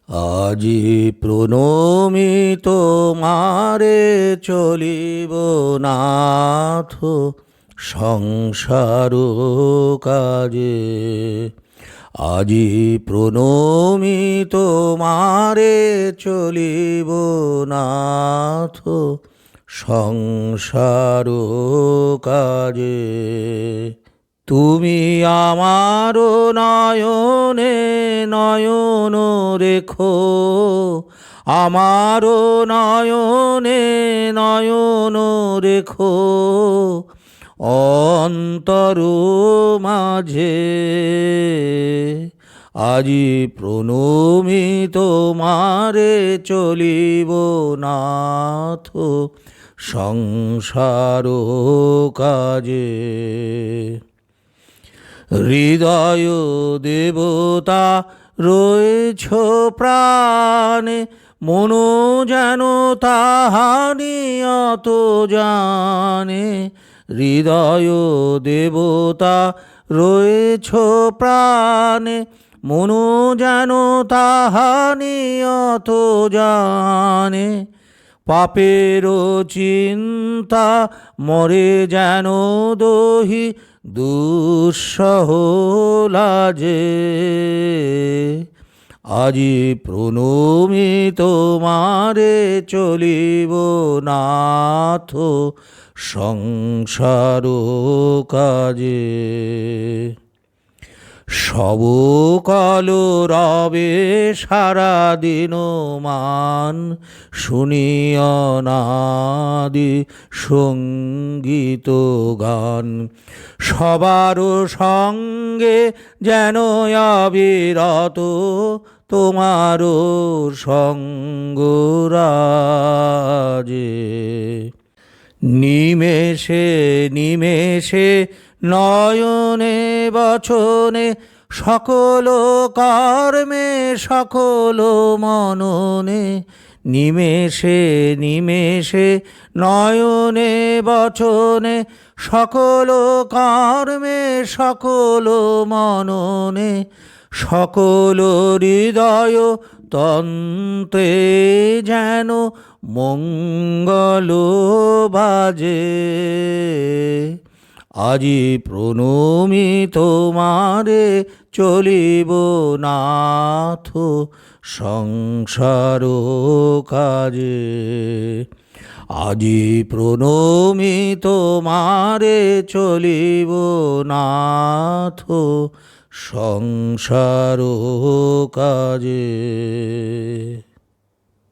আজি প্রণমিত মারে চলিব নাথ সংসার কাজে। আজি প্রণমিত মারে চলিব নাথ সংসার কাজে। তুমি আমার নয়নে নয়ন রেখো, আমার নয়নে নয়ন রেখো অন্তর মাঝে। আজি প্রণমিত মারে চলিব নাথ সংসার কাজে। হৃদয় দেবতা রয়েছ প্রাণে, মনো যেন তাহারি অত জানে। হৃদয় দেবতা রয়েছ প্রাণে, মনো যেন তাহারি অত জানে। পাপেরও চিন্তা মরে যেন দহি দুঃসহ লাজে। আজি প্রণমিত মারে চলিব নাথ সংসার কাজে। সব কাল রবে সারা দিন মান, শুনিয়া নাদি সঙ্গীত গান। সবার সঙ্গে যেন অবিরত তোমার সঙ্গ রাজে। নিমেষে নিমেষে নয়নে বচনে, সকল কর্মে সকল মননে। নিমেষে নিমেষে নয়নে বচনে, সকল কর্মে সকল মননে। সকল হৃদয় তন্ত্রে যেন মঙ্গল বাজে। আজি প্রণমিত মারে চলিব নাথ সংসার কাজে। আজি প্রণমিত মারে চলিব নাথ সংসার কাজে।